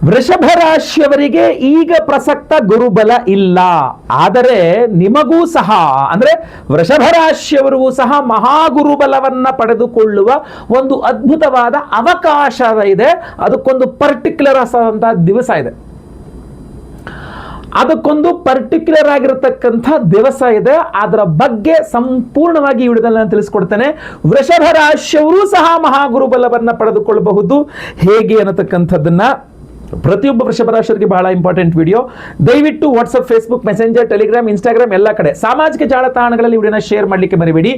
ವೃಷಭ ರಾಶಿಯವರಿಗೆ ಈಗ ಪ್ರಸಕ್ತ ಗುರುಬಲ ಇಲ್ಲ. ಆದರೆ ನಿಮಗೂ ಸಹ ಅಂದ್ರೆ ವೃಷಭ ರಾಶಿಯವರಿಗೂ ಸಹ ಮಹಾಗುರುಬಲವನ್ನ ಪಡೆದುಕೊಳ್ಳುವ ಒಂದು ಅದ್ಭುತವಾದ ಅವಕಾಶ ಇದೆ. ಅದಕ್ಕೊಂದು ಪರ್ಟಿಕ್ಯುಲರ್ ಆದಂತಹ ದಿವಸ ಇದೆ. ಅದಕ್ಕೊಂದು ಪರ್ಟಿಕ್ಯುಲರ್ ಆಗಿರತಕ್ಕಂಥ ದಿವಸ ಇದೆ. ಅದರ ಬಗ್ಗೆ ಸಂಪೂರ್ಣವಾಗಿ ಈ ವಿಡಿಯೋದಲ್ಲಿ ನಾನು ತಿಳಿಸ್ಕೊಡ್ತೇನೆ. ವೃಷಭ ರಾಶಿಯವರು ಸಹ ಮಹಾಗುರುಬಲವನ್ನ ಪಡೆದುಕೊಳ್ಳಬಹುದು ಹೇಗೆ ಅನ್ನತಕ್ಕಂಥದ್ದನ್ನ ಪ್ರತಿಯೊಬ್ಬ ವೃಷಭ ರಾಶಿಯವರಿಗೆ ಬಹಳ ಇಂಪಾರ್ಟೆಂಟ್ ವಿಡಿಯೋ. ದಯವಿಟ್ಟು WhatsApp, Facebook, messenger, Telegram, Instagram ಎಲ್ಲ ಕಡೆ ಸಾಮಾಜಿಕ ಜಾಲತಾಣಗಳಲ್ಲಿ ವಿಡಿಯೋನ ಶೇರ್ ಮಾಡಲಿಕ್ಕೆ ಮರಿಬೇಡಿ.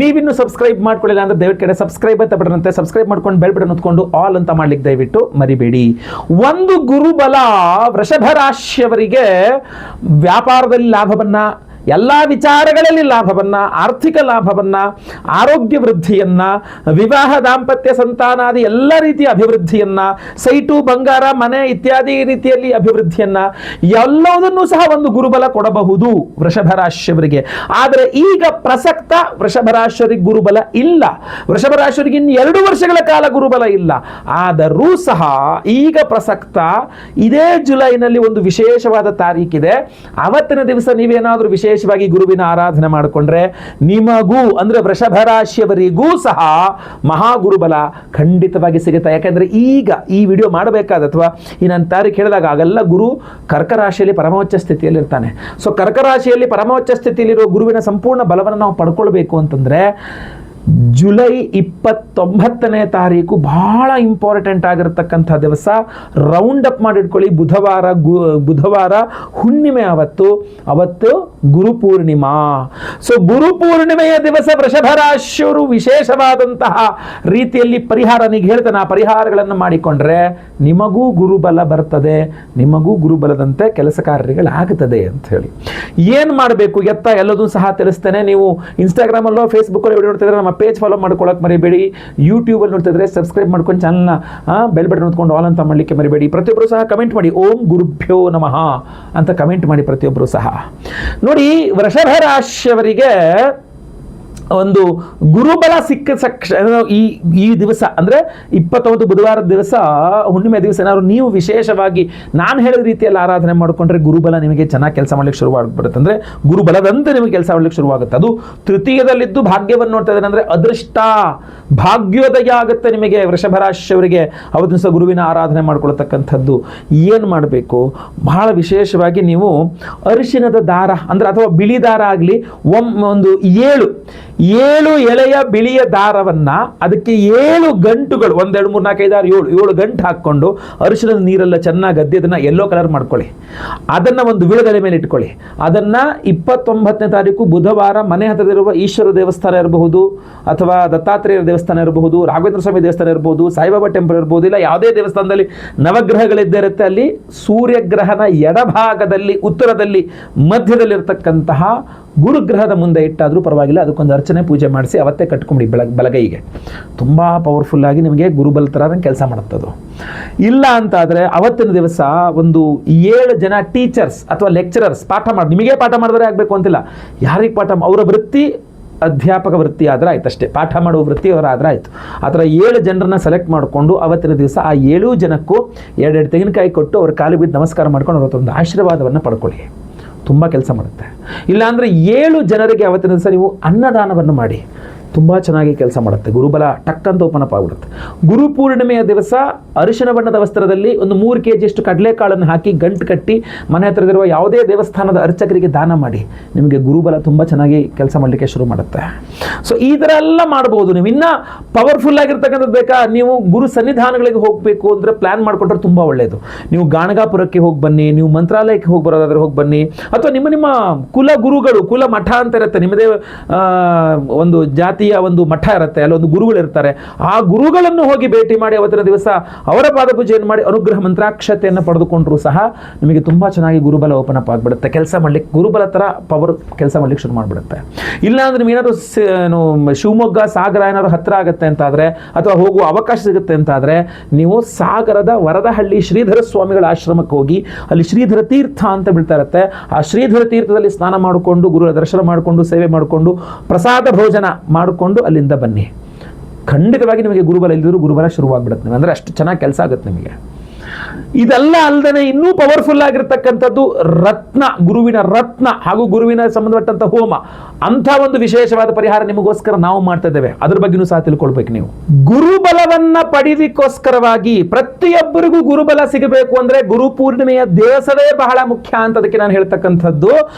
ನೀವಿನ್ನು ಸಬ್ಸ್ಕ್ರೈಬ್ ಮಾಡ್ಕೊಳ್ಳಿಲ್ಲ ಅಂದ್ರೆ ದಯವಿಟ್ಟು ಕಡೆ ಸಬ್ಸ್ಕ್ರೈಬ್ ಅಂತ ಬಟನ್ ಸಬ್ಸ್ಕ್ರೈಬ್ ಮಾಡ್ಕೊಂಡು ಬೆಲ್ ಬಟನ್ ಹೊತ್ಕೊಂಡು ಆಲ್ ಅಂತ ಮಾಡ್ಲಿಕ್ಕೆ ದಯವಿಟ್ಟು ಮರಿಬೇಡಿ. ಒಂದು ಗುರುಬಲ ವೃಷಭ ರಾಶಿಯವರಿಗೆ ವ್ಯಾಪಾರದಲ್ಲಿ ಲಾಭವನ್ನ, ಎಲ್ಲ ವಿಚಾರಗಳಲ್ಲಿ ಲಾಭವನ್ನ, ಆರ್ಥಿಕ ಲಾಭವನ್ನ, ಆರೋಗ್ಯ ವೃದ್ಧಿಯನ್ನ, ವಿವಾಹ, ದಾಂಪತ್ಯ, ಸಂತಾನಾದಿ ಎಲ್ಲ ರೀತಿಯ ಅಭಿವೃದ್ಧಿಯನ್ನ, ಸೈಟು, ಬಂಗಾರ, ಮನೆ ಇತ್ಯಾದಿ ರೀತಿಯಲ್ಲಿ ಅಭಿವೃದ್ಧಿಯನ್ನ ಎಲ್ಲದನ್ನೂ ಸಹ ಒಂದು ಗುರುಬಲ ಕೊಡಬಹುದು ವೃಷಭ ರಾಶಿಯವರಿಗೆ. ಆದರೆ ಈಗ ಪ್ರಸಕ್ತ ವೃಷಭ ರಾಶಿಯವರಿಗೆ ಗುರುಬಲ ಇಲ್ಲ. ವೃಷಭ ರಾಶಿಯವರಿಗೆ ಇನ್ನು 2 ವರ್ಷಗಳ ಕಾಲ ಗುರುಬಲ ಇಲ್ಲ. ಆದರೂ ಸಹ ಈಗ ಪ್ರಸಕ್ತ ಇದೇ ಜುಲೈನಲ್ಲಿ ಒಂದು ವಿಶೇಷವಾದ ತಾರೀಕಿದೆ. ಅವತ್ತಿನ ದಿವಸ ನೀವೇನಾದರೂ ವಿಶೇಷವಾಗಿ ಗುರುವಿನ ಆರಾಧನೆ ಮಾಡಿಕೊಂಡ್ರೆ ನಿಮಗೂ ಅಂದ್ರೆ ವೃಷಭ ರಾಶಿಯವರಿಗೂ ಸಹ ಮಹಾಗುರುಬಲ ಖಂಡಿತವಾಗಿ ಸಿಗುತ್ತೆ. ಯಾಕಂದ್ರೆ ಈಗ ಈ ವಿಡಿಯೋ ಮಾಡಬೇಕಾದ ಅಥವಾ ಈ ನನ್ನ ತಾರೀಕು ಹೇಳಿದಾಗ ಆಗೆಲ್ಲ ಗುರು ಕರ್ಕ ರಾಶಿಯಲ್ಲಿ ಪರಮೋಚ್ಚ ಸ್ಥಿತಿಯಲ್ಲಿ ಇರ್ತಾನೆ. ಸೊ ಕರ್ಕ ರಾಶಿಯಲ್ಲಿ ಪರಮೋಚ್ಚ ಸ್ಥಿತಿಯಲ್ಲಿರುವ ಗುರುವಿನ ಸಂಪೂರ್ಣ ಬಲವನ್ನು ನಾವು ಪಡ್ಕೊಳ್ಬೇಕು ಅಂತಂದ್ರೆ ಜುಲೈ 29ನೇ ತಾರೀಕು ಬಹಳ ಇಂಪಾರ್ಟೆಂಟ್ ಆಗಿರತಕ್ಕಂಥ ದಿವಸ. ರೌಂಡ್ ಅಪ್ ಮಾಡಿಟ್ಕೊಳ್ಳಿ. ಬುಧವಾರ ಹುಣ್ಣಿಮೆ ಅವತ್ತು ಗುರು ಪೂರ್ಣಿಮಾ. ಸೊ ಗುರು ಪೂರ್ಣಿಮೆಯ ದಿವಸ ವೃಷಭ ರಾಶಿಯವರು ವಿಶೇಷವಾದಂತಹ ರೀತಿಯಲ್ಲಿ ಪರಿಹಾರನಿಗೆ ಹೇಳ್ತಾನೆ. ಆ ಪರಿಹಾರಗಳನ್ನು ಮಾಡಿಕೊಂಡ್ರೆ ನಿಮಗೂ ಗುರುಬಲ ಬರ್ತದೆ, ನಿಮಗೂ ಗುರುಬಲದಂತೆ ಕೆಲಸ ಕಾರ್ಯಗಳಾಗುತ್ತದೆ ಅಂತ ಹೇಳಿ. ಏನು ಮಾಡಬೇಕು ಎತ್ತ ಎಲ್ಲದೂ ಸಹ ತಿಳಿಸ್ತೇನೆ. ನೀವು ಇನ್ಸ್ಟಾಗ್ರಾಮ್ ಅಲ್ಲೋ ಫೇಸ್ಬುಕ್ ಅಲ್ಲೋ ವಿಡಿಯೋ ನೋಡ್ತಿದ್ರೆ ನಮ್ಮ ಪೇಜ್ ಫಾಲೋ ಮಾಡ್ಕೊಳ್ಳೋಕೆ ಮರಿಬೇಡಿ. ಯೂಟ್ಯೂಬ್ ಅಲ್ಲಿ ನೋಡ್ತಿದ್ರೆ ಸಬ್ಸ್ಕ್ರೈಬ್ ಮಾಡ್ಕೊಂಡು ಚಾನಲ್ನ ಬೆಲ್ ಬಟನ್ ಹೊತ್ಕೊಂಡು ಆಲ್ ಅಂತ ಮಾಡಲಿಕ್ಕೆ ಮರಿಬೇಡಿ. ಪ್ರತಿಯೊಬ್ಬರು ಸಹ ಕಮೆಂಟ್ ಮಾಡಿ ಓಂ ಗುರುಭ್ಯೋ ನಮಃ ಅಂತ ಕಮೆಂಟ್ ಮಾಡಿ ಪ್ರತಿಯೊಬ್ಬರು ಸಹ. ನೋಡಿ, ವೃಷಭ ರಾಶಿಯವರಿಗೆ ಒಂದು ಗುರುಬಲ ಸಿಕ್ಕ ಈ ದಿವಸ ಅಂದ್ರೆ 29 ಬುಧವಾರದ ದಿವಸ, ಹುಣ್ಣಿಮೆ ದಿವಸ ಏನಾದ್ರು ನೀವು ವಿಶೇಷವಾಗಿ ನಾನು ಹೇಳಿದ ರೀತಿಯಲ್ಲಿ ಆರಾಧನೆ ಮಾಡಿಕೊಂಡ್ರೆ ಗುರುಬಲ ನಿಮಗೆ ಚೆನ್ನಾಗಿ ಕೆಲಸ ಮಾಡ್ಲಿಕ್ಕೆ ಶುರುವಾಗ್ಬಿಡುತ್ತೆ. ಅಂದ್ರೆ ಗುರುಬಲದಂತೆ ನಿಮಗೆ ಕೆಲಸ ಮಾಡ್ಲಿಕ್ಕೆ ಶುರುವಾಗುತ್ತೆ. ಅದು ತೃತೀಯದಲ್ಲಿದ್ದು ಭಾಗ್ಯವನ್ನು ನೋಡ್ತಾ ಇದ್ದಾರೆ ಅಂದ್ರೆ ಅದೃಷ್ಟ ಭಾಗ್ಯೋದಯ ಆಗುತ್ತೆ ನಿಮಗೆ. ವೃಷಭ ರಾಶಿಯವರಿಗೆ ಅವತ್ತಿನ ದಿವಸ ಗುರುವಿನ ಆರಾಧನೆ ಮಾಡ್ಕೊಳ್ತಕ್ಕಂಥದ್ದು ಏನು ಮಾಡಬೇಕು, ಬಹಳ ವಿಶೇಷವಾಗಿ ನೀವು ಅರಿಶಿನದ ದಾರ ಅಂದ್ರೆ ಅಥವಾ ಬಿಳಿ ದಾರ ಆಗಲಿ ಒಂದು 7 ಎಳೆಯ ಬಿಳಿಯ ದಾರವನ್ನ ಅದಕ್ಕೆ 7 ಗಂಟುಗಳು 1 2 3 4 5 6 7 ಗಂಟು ಹಾಕೊಂಡು ಅರಿಶಿಣದ ನೀರೆಲ್ಲ ಚೆನ್ನಾಗಿ ಅದನ್ನ ಯೆಲ್ಲೋ ಕಲರ್ ಮಾಡ್ಕೊಳ್ಳಿ. ಅದನ್ನ ಒಂದು ವಿಳದೆಲೆ ಮೇಲೆ ಇಟ್ಕೊಳ್ಳಿ. ಅದನ್ನ 29ನೇ ತಾರೀಕು ಬುಧವಾರ ಮನೆ ಹತ್ತಿರವಿರುವ ಈಶ್ವರ ದೇವಸ್ಥಾನ ಇರಬಹುದು, ಅಥವಾ ದತ್ತಾತ್ರೇಯ ದೇವಸ್ಥಾನ ಇರಬಹುದು, ರಾಘವೇಂದ್ರ ಸ್ವಾಮಿ ದೇವಸ್ಥಾನ ಇರಬಹುದು, ಸಾಯಿಬಾಬಾ ಟೆಂಪಲ್ ಇರಬಹುದು, ಇಲ್ಲ ಯಾವುದೇ ದೇವಸ್ಥಾನದಲ್ಲಿ ನವಗ್ರಹಗಳಿದ್ದೇ ಇರುತ್ತೆ. ಅಲ್ಲಿ ಸೂರ್ಯಗ್ರಹನ ಎಡಭಾಗದಲ್ಲಿ ಉತ್ತರದಲ್ಲಿ ಮಧ್ಯದಲ್ಲಿರ್ತಕ್ಕಂತಹ ಗುರುಗ್ರಹದ ಮುಂದೆ ಇಟ್ಟಾದರೂ ಪರವಾಗಿಲ್ಲ, ಅದಕ್ಕೊಂದು ಅರ್ಚನೆ ಪೂಜೆ ಮಾಡಿಸಿ ಅವತ್ತೇ ಕಟ್ಕೊಂಬಿಡಿ ಬಲಗೈಗೆ. ತುಂಬ ಪವರ್ಫುಲ್ ಆಗಿ ನಿಮಗೆ ಗುರುಬಲ ಥರ ಕೆಲಸ ಮಾಡುತ್ತದು. ಇಲ್ಲ ಅಂತಾದರೆ ಅವತ್ತಿನ ದಿವಸ ಒಂದು 7 ಜನ ಟೀಚರ್ಸ್ ಅಥವಾ ಲೆಕ್ಚರರ್ಸ್ ನಿಮಗೆ ಪಾಠ ಮಾಡಿದ್ರೆ ಆಗಬೇಕು ಅಂತಿಲ್ಲ, ಯಾರಿಗೆ ಅವರ ವೃತ್ತಿ ಅಧ್ಯಾಪಕ ವೃತ್ತಿ ಆದ್ರೆ ಆಯ್ತು ಅಷ್ಟೇ, ಪಾಠ ಮಾಡುವ ವೃತ್ತಿ ಅವರಾದ್ರೆ ಆಯ್ತು. ಆ ಥರ 7 ಜನರನ್ನ ಸೆಲೆಕ್ಟ್ ಮಾಡಿಕೊಂಡು ಅವತ್ತಿನ ದಿವಸ ಆ 7 ಜನಕ್ಕೂ 2 ತೆಂಗಿನಕಾಯಿ ಕೊಟ್ಟು ಅವ್ರ ಕಾಲು ಬಿದ್ದು ನಮಸ್ಕಾರ ಮಾಡ್ಕೊಂಡು ಅವತ್ತೊಂದು ಆಶೀರ್ವಾದವನ್ನು ಪಡ್ಕೊಳ್ಳಿ. ತುಂಬ ಕೆಲಸ ಮಾಡುತ್ತೆ. ಇಲ್ಲಾಂದರೆ 7 ಜನರಿಗೆ ಅವತ್ತಿನ ದಿವಸ ನೀವು ಅನ್ನದಾನವನ್ನು ಮಾಡಿ, ತುಂಬ ಚೆನ್ನಾಗಿ ಕೆಲಸ ಮಾಡುತ್ತೆ. ಗುರುಬಲ ಟಕ್ಕಂತ ಓಪನ್ ಅಪ್ ಆಗಿಬಿಡುತ್ತೆ. ಗುರು ಪೂರ್ಣಿಮೆಯ ದಿವಸ ಅರಿಶಿನ ಬಣ್ಣದ ವಸ್ತ್ರದಲ್ಲಿ ಒಂದು 3 kg ಕಡಲೆಕಾಳನ್ನು ಹಾಕಿ ಗಂಟು ಕಟ್ಟಿ ಮನೆ ಹತ್ತಿರದಿರುವ ಯಾವುದೇ ದೇವಸ್ಥಾನದ ಅರ್ಚಕರಿಗೆ ದಾನ ಮಾಡಿ. ನಿಮಗೆ ಗುರುಬಲ ತುಂಬ ಚೆನ್ನಾಗಿ ಕೆಲಸ ಮಾಡಲಿಕ್ಕೆ ಶುರು ಮಾಡುತ್ತೆ. ಸೊ ಈ ಥರ ಎಲ್ಲ ಮಾಡ್ಬೋದು. ನೀವು ಇನ್ನೂ ಪವರ್ಫುಲ್ ಆಗಿರ್ತಕ್ಕಂಥದ್ದು ಬೇಕಾ, ನೀವು ಗುರು ಸನ್ನಿಧಾನಗಳಿಗೆ ಹೋಗಬೇಕು ಅಂದರೆ ಪ್ಲ್ಯಾನ್ ಮಾಡಿಕೊಂಡ್ರೆ ತುಂಬ ಒಳ್ಳೆಯದು. ನೀವು ಗಾಣಗಾಪುರಕ್ಕೆ ಹೋಗಿ ಬನ್ನಿ, ನೀವು ಮಂತ್ರಾಲಯಕ್ಕೆ ಹೋಗಿ ಬರೋದಾದ್ರೆ ಹೋಗಿ ಬನ್ನಿ, ಅಥವಾ ನಿಮ್ಮ ಕುಲ ಗುರುಗಳು, ಕುಲ ಮಠ ಅಂತ ಇರುತ್ತೆ, ನಿಮ್ಮದೇ ಒಂದು ಜಾತಿಯ ಒಂದು ಮಠ ಇರುತ್ತೆ, ಅಲ್ಲೊಂದು ಗುರುಗಳು ಇರ್ತಾರೆ. ಆ ಗುರುಗಳನ್ನು ಹೋಗಿ ಭೇಟಿ ಮಾಡಿ ಅವತ್ತಿನ ದಿವಸ ಅವರ ಪಾದಪೂಜೆಯನ್ನು ಮಾಡಿ ಅನುಗ್ರಹ ಮಂತ್ರಾಕ್ಷತೆಯನ್ನು ಪಡೆದುಕೊಂಡ್ರೂ ಸಹ ನಿಮಗೆ ತುಂಬ ಚೆನ್ನಾಗಿ ಗುರುಬಲ ಓಪನ್ ಅಪ್ ಆಗಿಬಿಡುತ್ತೆ. ಕೆಲಸ ಮಾಡ್ಲಿಕ್ಕೆ ಗುರುಬಲ ಥರ ಪವರ್ ಕೆಲಸ ಮಾಡ್ಲಿಕ್ಕೆ ಶುರು ಮಾಡಿಬಿಡುತ್ತೆ. ಇಲ್ಲ ಅಂದ್ರೆ ನೀವು ಏನಾದರೂ ಶಿವಮೊಗ್ಗ ಸಾಗರ ಏನಾದ್ರು ಹತ್ತಿರ ಆಗುತ್ತೆ ಅಂತಾದರೆ, ಅಥವಾ ಹೋಗುವ ಅವಕಾಶ ಸಿಗುತ್ತೆ ಅಂತಾದರೆ, ನೀವು ಸಾಗರದ ವರದಹಳ್ಳಿ ಶ್ರೀಧರ ಸ್ವಾಮಿಗಳ ಆಶ್ರಮಕ್ಕೆ ಹೋಗಿ ಅಲ್ಲಿ ಶ್ರೀಧರ ತೀರ್ಥ ಅಂತ ಬೀಳ್ತಾ ಇರುತ್ತೆ. ಆ ಶ್ರೀಧರ ತೀರ್ಥದಲ್ಲಿ ಸ್ನಾನ ಮಾಡಿಕೊಂಡು ಗುರುಗಳ ದರ್ಶನ ಮಾಡಿಕೊಂಡು ಸೇವೆ ಮಾಡಿಕೊಂಡು ಪ್ರಸಾದ ಭೋಜನ ಮಾಡಿಕೊಂಡು ಅಲ್ಲಿಂದ ಬನ್ನಿ. ಖಂಡಿತವಾಗಿ ನಿಮಗೆ ಗುರುಬಲ ಇಲ್ಲದಿದ್ರೂ ಗುರುಬಲ ಶುರುವಾಗ್ಬಿಡುತ್ತೆ. ಅಂದರೆ ಅಷ್ಟು ಚೆನ್ನಾಗಿ ಕೆಲಸ ಆಗುತ್ತೆ ನಿಮಗೆ. ಇದೆಲ್ಲ ಅಲ್ಲದೆ ಇನ್ನೂ ಪವರ್ಫುಲ್ ಆಗಿರ್ತಕ್ಕಂಥದ್ದು ರತ್ನ, ಗುರುವಿನ ರತ್ನ ಹಾಗೂ ಗುರುವಿನ ಸಂಬಂಧಪಟ್ಟಂತ ಹೋಮ. ಅಂತ ಒಂದು ವಿಶೇಷವಾದ ಪರಿಹಾರ ನಿಮಗೋಸ್ಕರ ನಾವು ಮಾಡ್ತಾ ಇದ್ದೇವೆ. ಅದ್ರ ಬಗ್ಗೆನೂ ಸಹ ತಿಳ್ಕೊಳ್ಬೇಕು ನೀವು. ಗುರುಬಲವನ್ನ ಪಡೆದಕ್ಕೋಸ್ಕರವಾಗಿ ಪ್ರತಿಯೊಬ್ಬರಿಗೂ ಗುರುಬಲ ಸಿಗಬೇಕು ಅಂದ್ರೆ ಗುರು ಪೂರ್ಣಿಮೆಯ ದಿವಸವೇ ಬಹಳ ಮುಖ್ಯ ಅಂತ ಅದಕ್ಕೆ ನಾನು ಹೇಳ್ತಕ್ಕಂಥದ್ದು.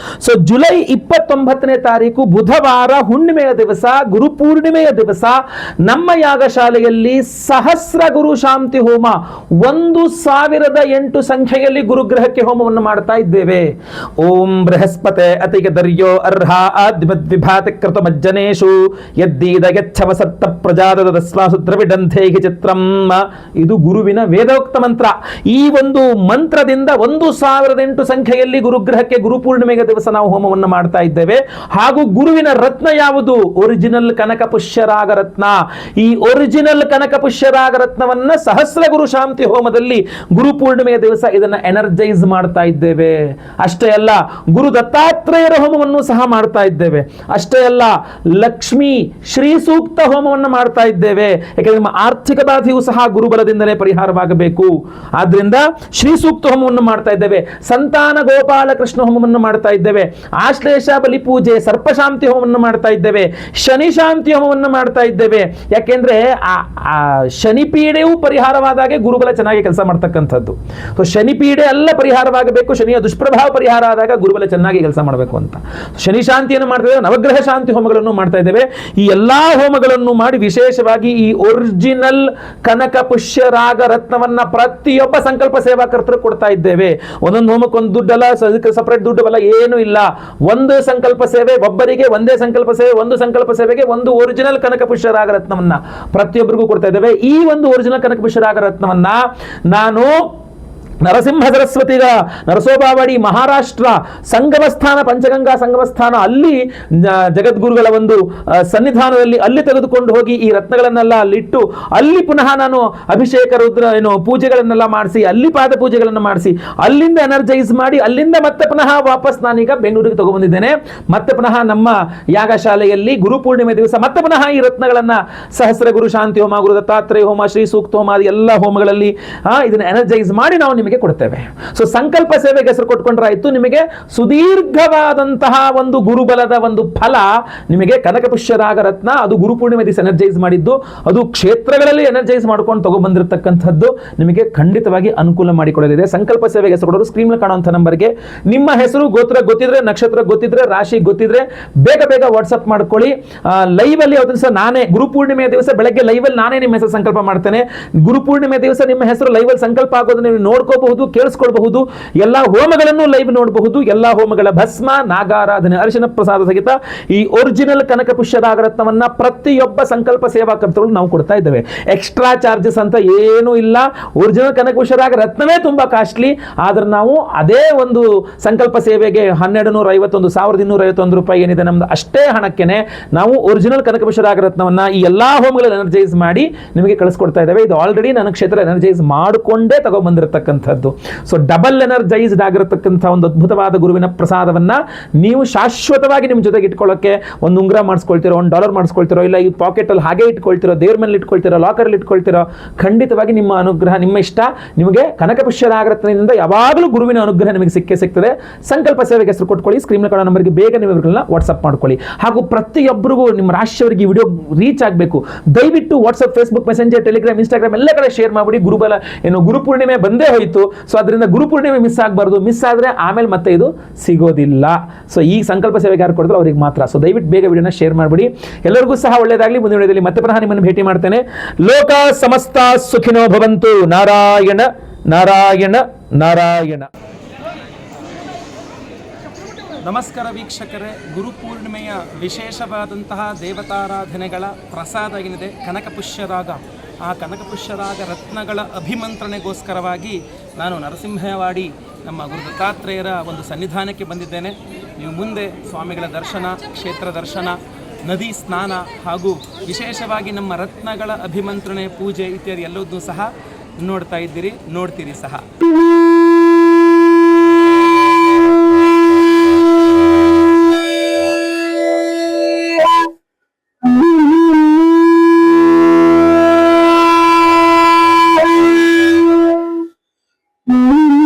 ಸೊ ಜುಲೈ 29ನೇ ತಾರೀಕು ಬುಧವಾರ ಹುಣ್ಣಿಮೆಯ ದಿವಸ, ಗುರು ಪೂರ್ಣಿಮೆಯ ದಿವಸ ನಮ್ಮ ಯಾಗಶಾಲೆಯಲ್ಲಿ ಸಹಸ್ರ ಗುರು ಶಾಂತಿ ಹೋಮ 1008 ಸಂಖ್ಯೆಯಲ್ಲಿ ಗುರುಗ್ರಹಕ್ಕೆ ಹೋಮವನ್ನು ಮಾಡ್ತಾ ಇದ್ದೇವೆ. ಓಂ ಬೃಹಸ್ಪತೆ ಅತಿಗ ದರ್ಯೋ ಅರ್ಹ ಆದ್ಮದ್ವಿಭಾತಿ ಕೃತ ಮಜ್ಜನೇಶು ಯದ್ದೀದ ಯಚ್ಛವ ಸತ್ತ ಪ್ರಜಾದದ ದಸ್ವಾಸು ದ್ರವಿಡಂಥೇಹಿ ಚಿತ್ರಂ. ಇದು ಗುರುವಿನ ವೇದೋಕ್ತ ಮಂತ್ರ. ಈ ಒಂದು ಮಂತ್ರದಿಂದ 1008 ಸಂಖ್ಯೆಯಲ್ಲಿ ಗುರುಗ್ರಹಕ್ಕೆ ಗುರು ಪೂರ್ಣಿಮೆಯ ದಿವಸ ನಾವು ಹೋಮವನ್ನು ಮಾಡ್ತಾ ಇದ್ದೇವೆ. ಹಾಗೂ ಗುರುವಿನ ರತ್ನ ಯಾವುದು? ಒರಿಜಿನಲ್ ಕನಕ ಪುಷ್ಯರಾಗ ರತ್ನ. ಈ ಒರಿಜಿನಲ್ ಕನಕ ಪುಷ್ಯರಾಗ ರತ್ನವನ್ನ ಸಹಸ್ರ ಗುರು ಶಾಂತಿ ಹೋಮದಲ್ಲಿ ಗುರು ಪೂರ್ಣಿಮೆಯ ದಿವಸ ಇದನ್ನ ಎನರ್ಜೈಸ್ ಮಾಡ್ತಾ ಇದ್ದೇವೆ. ಅಷ್ಟೇ ಅಲ್ಲ, ಗುರು ದತ್ತಾತ್ರೇಯರ ಹೋಮವನ್ನು ಸಹ ಮಾಡ್ತಾ ಇದ್ದೇವೆ. ಅಷ್ಟೇ ಅಲ್ಲ, ಲಕ್ಷ್ಮೀ ಶ್ರೀ ಸೂಕ್ತ ಹೋಮವನ್ನು ಮಾಡ್ತಾ ಇದ್ದೇವೆ. ಯಾಕಂದ್ರೆ ನಿಮ್ಮ ಆರ್ಥಿಕ ಬಾಧೆಯೂ ಸಹ ಗುರುಬಲದಿಂದಲೇ ಪರಿಹಾರವಾಗಬೇಕು. ಆದ್ರಿಂದ ಶ್ರೀ ಸೂಕ್ತ ಹೋಮವನ್ನು ಮಾಡ್ತಾ ಇದ್ದೇವೆ. ಸಂತಾನ ಗೋಪಾಲ ಕೃಷ್ಣ ಹೋಮವನ್ನು ಮಾಡ್ತಾ ಇದ್ದೇವೆ. ಆಶ್ಲೇಷ ಬಲಿ ಪೂಜೆ, ಸರ್ಪಶಾಂತಿ ಹೋಮವನ್ನು ಮಾಡ್ತಾ ಇದ್ದೇವೆ. ಶನಿ ಶಾಂತಿ ಹೋಮವನ್ನು ಮಾಡ್ತಾ ಇದ್ದೇವೆ. ಯಾಕೆಂದ್ರೆ ಆ ಶನಿ ಪೀಡೆಯೂ ಪರಿಹಾರವಾದಾಗೆ ಗುರುಬಲ ಚೆನ್ನಾಗಿ ಕೆಲಸ ಮಾಡ್ತಕ್ಕಂಥದ್ದು. ಸೊ ಶನಿ ಪೀಡೆ ಎಲ್ಲ ಪರಿಹಾರವಾಗಬೇಕು, ಶನಿಯ ದುಷ್ಪ್ರಭಾವ ಪರಿಹಾರ ಆದಾಗ ಗುರುಬಲ ಚೆನ್ನಾಗಿ ಕೆಲಸ ಮಾಡಬೇಕು ಅಂತ ಶನಿ ಶಾಂತಿಯನ್ನು ಮಾಡ್ತಾ ಇದ್ದೇವೆ. ನವಗ್ರಹ ಶಾಂತಿ ಹೋಮಗಳನ್ನು ಮಾಡ್ತಾ ಇದ್ದೇವೆ. ಈ ಎಲ್ಲಾ ಹೋಮಗಳನ್ನು ಮಾಡಿ ವಿಶೇಷವಾಗಿ ಈ ಒರಿಜಿನಲ್ ಕನಕ ಪುಷ್ಯರಾಗ ರತ್ನವನ್ನ ಪ್ರತಿಯೊಬ್ಬ ಸಂಕಲ್ಪ ಸೇವಾಕರ್ತರು ಕೊಡ್ತಾ ಇದ್ದೇವೆ. ಒಂದೊಂದು ಹೋಮಕ್ಕೆ ಒಂದು ದುಡ್ಡಲ್ಲ, ಸಪರೇಟ್ ದುಡ್ಡು ಏನು ಇಲ್ಲ. ಒಂದು ಸಂಕಲ್ಪ ಸೇವೆ, ಒಬ್ಬರಿಗೆ ಒಂದೇ ಸಂಕಲ್ಪ ಸೇವೆ, ಒಂದು ಸಂಕಲ್ಪ ಸೇವೆಗೆ ಒಂದು ಒರಿಜಿನಲ್ ಕನಕ ಪುಷ್ಯರಾಗ ರತ್ನವನ್ನ ಪ್ರತಿಯೊಬ್ಬರಿಗೂ ಕೊಡ್ತಾ ಇದ್ದೇವೆ. ಈ ಒಂದು ಒರಿಜಿನಲ್ ಕನಕ ಪುಷ್ಯರಾಗ ರತ್ನವನ್ನ ನಾನು ನರಸಿಂಹ ಸರಸ್ವತಿಗ ನರಸೋಬಾವಡಿ ಮಹಾರಾಷ್ಟ್ರ ಸಂಗಮಸ್ಥಾನ, ಪಂಚಗಂಗಾ ಸಂಗಮಸ್ಥಾನ, ಅಲ್ಲಿ ಜಗದ್ಗುರುಗಳ ಒಂದು ಸನ್ನಿಧಾನದಲ್ಲಿ ಅಲ್ಲಿ ತೆಗೆದುಕೊಂಡು ಹೋಗಿ ಈ ರತ್ನಗಳನ್ನೆಲ್ಲ ಅಲ್ಲಿಟ್ಟು ಅಲ್ಲಿ ಪುನಃ ನಾನು ಅಭಿಷೇಕ ರುದ್ರ ಪೂಜೆಗಳನ್ನೆಲ್ಲ ಮಾಡಿಸಿ, ಅಲ್ಲಿ ಪಾದ ಪೂಜೆಗಳನ್ನು ಮಾಡಿಸಿ, ಅಲ್ಲಿಂದ ಎನರ್ಜೈಸ್ ಮಾಡಿ, ಅಲ್ಲಿಂದ ಮತ್ತೆ ಪುನಃ ವಾಪಸ್ ನಾನೀಗ ಬೆಂಗಳೂರಿಗೆ ತಗೊಂಡ್ಬಂದಿದ್ದೇನೆ. ಮತ್ತೆ ಪುನಃ ನಮ್ಮ ಯಾಗಶಾಲೆಯಲ್ಲಿ ಗುರು ಪೂರ್ಣಿಮೆ ದಿವಸ ಮತ್ತೆ ಪುನಃ ಈ ರತ್ನಗಳನ್ನ ಸಹಸ್ರ ಗುರು ಶಾಂತಿ ಹೋಮ, ಗುರು ದತ್ತಾತ್ರೇಯ ಹೋಮ, ಶ್ರೀ ಸೂಕ್ತ ಹೋಮ ಎಲ್ಲ ಹೋಮಗಳಲ್ಲಿ ಇದನ್ನ ಎನರ್ಜೈಸ್ ಮಾಡಿ ನಾವು ನಿಮಗೆ ಕೊಡ್ತೇವೆ. ಸೊ ಸಂಕಲ್ಪ ಸೇವೆಗೆ ಹೆಸರು ಕೊಟ್ಕೊಂಡ್ರಾಯ್ತು. ನಿಮಗೆ ಸುದೀರ್ಘವಾದಂತಹ ಒಂದು ಗುರುಬಲದ ಒಂದು ಫಲ ನಿಮಗೆ ಕನಕ ಪುಷ್ಯರಾಗ ರತ್ನ, ಅದು ಗುರು ಪೂರ್ಣಿಮೆ ದಿವಸ ಎನರ್ಜೈಸ್ ಮಾಡಿದ್ದು, ಅದು ಕ್ಷೇತ್ರಗಳಲ್ಲಿ ಎನರ್ಜೈಸ್ ಮಾಡ್ಕೊಂಡು ತಗೊಂಡ್ಬಂದಿರತಕ್ಕಂಥದ್ದು ನಿಮಗೆ ಖಂಡಿತವಾಗಿ ಅನುಕೂಲ ಮಾಡಿಕೊಡಲಿದೆ. ಸಂಕಲ್ಪ ಸೇವೆಗೆ ಹೆಸರು ಕೊಡೋರು ಸ್ಕ್ರೀನ್ ಕಾಣುವಂಥ ನಂಬರ್ಗೆ ನಿಮ್ಮ ಹೆಸರು, ಗೋತ್ರ ಗೊತ್ತಿದ್ರೆ, ನಕ್ಷತ್ರ ಗೊತ್ತಿದ್ರೆ, ರಾಶಿ ಗೊತ್ತಿದ್ರೆ ಬೇಗ ಬೇಗ ವಾಟ್ಸ್ಆಪ್ ಮಾಡ್ಕೊಳ್ಳಿ. ಲೈವ್ ಅಲ್ಲಿ ಅವತ್ತು ದಿವಸ ನಾನೇ ಗುರು ಪೂರ್ಣಿಮೆಯ ದಿವಸ ಬೆಳಗ್ಗೆ ಲೈವ್ ಅಲ್ಲಿ ನಾನೇ ನಿಮ್ಮ ಹೆಸರು ಸಂಕಲ್ಪ ಮಾಡ್ತೇನೆ. ಗುರು ಪೂರ್ಣಿಮೆ ದಿವಸ ನಿಮ್ಮ ಹೆಸರು ಲೈವ್ ಅಲ್ಲಿ ಸಂಕಲ್ಪ ಆಗೋದನ್ನ ನೀವು ನೋಡ್ಕೋಬಹುದು, ಕೇಳಿಸ್ಕೊಳ್ಬಹುದು. ಎಲ್ಲಾ ಹೋಮಗಳನ್ನು ಲೈವ್ ನೋಡಬಹುದು. ಎಲ್ಲಾ ಹೋಮಗಳ ಭಸ್ಮ, ನಾಗಾರಾಧನೆ, ಅರಿಶಿನ ಪ್ರಸಾದ ಸಹಿತ ಈ ಒರಿಜಿನಲ್ ಕನಕ ಪುಷ್ಯರಾಗ ರತ್ನವನ್ನ ಪ್ರತಿಯೊಬ್ಬ ಸಂಕಲ್ಪ ಸೇವಾಕರ್ತರು ನಾವು ಕೊಡ್ತಾ ಇದ್ದೇವೆ. ಎಕ್ಸ್ಟ್ರಾ ಚಾರ್ಜಸ್ ಅಂತ ಏನೂ ಇಲ್ಲ. ಒರಿಜಿನಲ್ ಕನಕ ಪುಷ್ಯರಾಗ ರತ್ನವೇ ತುಂಬಾ ಕಾಸ್ಟ್ಲಿ. ಆದ್ರೆ ನಾವು ಅದೇ ಒಂದು ಸಂಕಲ್ಪ ಸೇವೆಗೆ 1251 ರೂಪಾಯಿ ಏನಿದೆ ನಮ್ದು, ಅಷ್ಟೇ ಹಣಕ್ಕೆನೆ ನಾವು ಒರಿಜಿನಲ್ ಕನಕ ಪುಷ್ಯರಾಗ ರತ್ನವನ್ನ ಈ ಎಲ್ಲಾ ಹೋಮಗಳಲ್ಲಿ ಎನರ್ಜೈಸ್ ಮಾಡಿ ನಿಮಗೆ ಕಳಿಸ್ಕೊಡ್ತಾ ಇದ್ದೇವೆ. ಇದು ಆಲ್ರೆಡಿ ನನ್ನ ಕ್ಷೇತ್ರ ಎನರ್ಜೈಸ್ ಮಾಡಿಕೊಂಡೇ ತಗೊಂಡ್ಬಂದಿರತಕ್ಕಂಥದ್ದು. ಸೊ ಡಬಲ್ ಎನರ್ಜೈಸ್ಡ್ ಆಗಿರತಕ್ಕಂಥ ಒಂದು ಅದ್ಭುತವಾದ ಗುರುವಿನ ಪ್ರಸಾದವನ್ನ ನೀವು ಶಾಶ್ವತವಾಗಿ ನಿಮ್ಮ ಜೊತೆಗೆ ಇಟ್ಕೊಳ್ಳೋಕೆ ಒಂದು ಉಂಗುರ ಮಾಡಿಸ್ಕೊಳ್ತಿರೋ, $1 ಮಾಡಿಸ್ಕೊಳ್ತಿರೋ, ಇಲ್ಲ ಈ ಪಾಕೆಟ್ ಅಲ್ಲಿ ಹಾಗೆ ಇಟ್ಕೊಳ್ತಿರೋ, ದೇವ್ರ ಮೇಲೆ ಇಟ್ಕೊಳ್ತಿರೋ, ಲಾಕರ್ ಅಲ್ಲಿ ಇಟ್ಕೊಳ್ತಿರೋ, ಖಂಡಿತವಾಗಿ ನಿಮ್ಮ ಅನುಗ್ರಹ, ನಿಮ್ಮ ಇಷ್ಟ ನಿಮಗೆ ಕನಕ ಪುಷ್ಯರಾಗ ರತ್ನದಿಂದ ಯಾವಾಗಲೂ ಗುರುವಿನ ಅನುಗ್ರಹ ನಿಮಗೆ ಸಿಗ್ತದೆ. ಸಂಕಲ್ಪ ಸೇವೆಗೆ ಹೆಸರು ಕೊಟ್ಕೊಳ್ಳಿ. ಸ್ಕ್ರೀನ್ ಕಾಣೋ ನಂಬರ್ಗೆ ಬೇಗ ನೀವು ಇವ್ರನ್ನ ವಾಟ್ಸ್ಆಪ್ ಮಾಡ್ಕೊಳ್ಳಿ. ಹಾಗೂ ಪ್ರತಿಯೊಬ್ಬರಿಗೂ ನಿಮ್ಮ ರಾಶಿಯವರಿಗೆ ವಿಡಿಯೋ ರೀಚ್ ಆಗಬೇಕು. ದಯವಿಟ್ಟು WhatsApp, Facebook, messenger, Telegram, Instagram ಎಲ್ಲ ಕಡೆ ಶೇರ್ ಮಾಡಿ. ಗುರುಬಲ ಗುರು ಪೂರ್ಣಿಮೆ ಬಂದೇ ಹೋಯಿತು. ಸೊ ಅದರಿಂದ ಗುರು ಪೂರ್ಣಿಮೆ ಮಿಸ್ ಆಗಬಾರ್ದು. ಮಿಸ್ ಆದರೆ ಆಮೇಲೆ ಮತ್ತೆ ಇದು ಸಿಗೋದಿಲ್ಲ. ಸೊ ಈ ಸಂಕಲ್ಪ ಸೇವೆಗೆ ಯಾರು ಕೊಡ್ತಾರೆ ಅವ್ರಿಗೆ ಮಾತ್ರ. ಸೊ ದಯವಿಟ್ಟು ಬೇಗ ವಿಡಿಯೋನ ಶೇರ್ ಮಾಡಿಬಿಡಿ. ಎಲ್ಲರಿಗೂ ಸಹ ಒಳ್ಳೆಯದಾಗಲಿ. ಮುಂದಿನ ವಿಡಿಯೋದಲ್ಲಿ ಮತ್ತೆ ಪುನಃ ನಿಮ್ಮನ್ನು ಭೇಟಿ ಮಾಡ್ತೇನೆ. ಲೋಕ ಸಮಸ್ತ ಸುಖಿನೋ ಭವಂತು. ನಾರಾಯಣ ನಾರಾಯಣ ನಾರಾಯಣ. ನಮಸ್ಕಾರ ವೀಕ್ಷಕರೇ, ಗುರುಪೂರ್ಣಿಮೆಯ ವಿಶೇಷವಾದಂತಹ ದೇವತಾರಾಧನೆಗಳ ಪ್ರಸಾದ ಏನಿದೆ ಕನಕ ಪುಷ್ಯರಾಗ, ಆ ಕನಕ ಪುಷ್ಯರಾಗ ರತ್ನಗಳ ಅಭಿಮಂತ್ರಣೆಗೋಸ್ಕರವಾಗಿ ನಾನು ನರಸಿಂಹವಾಡಿ ನಮ್ಮ ಗುರು ದತ್ತಾತ್ರೇಯರ ಒಂದು ಸನ್ನಿಧಾನಕ್ಕೆ ಬಂದಿದ್ದೇನೆ. ನೀವು ಮುಂದೆ ಸ್ವಾಮಿಗಳ ದರ್ಶನ, ಕ್ಷೇತ್ರ ದರ್ಶನ, ನದಿ ಸ್ನಾನ ಹಾಗೂ ವಿಶೇಷವಾಗಿ ನಮ್ಮ ರತ್ನಗಳ ಅಭಿಮಂತ್ರಣೆ, ಪೂಜೆ ಇತ್ಯಾದಿ ಎಲ್ಲವನ್ನೂ ಸಹ ನೋಡ್ತಾ ಇದ್ದೀರಿ, ನೋಡ್ತೀರಿ ಸಹ. ಅಲ್ಲಿ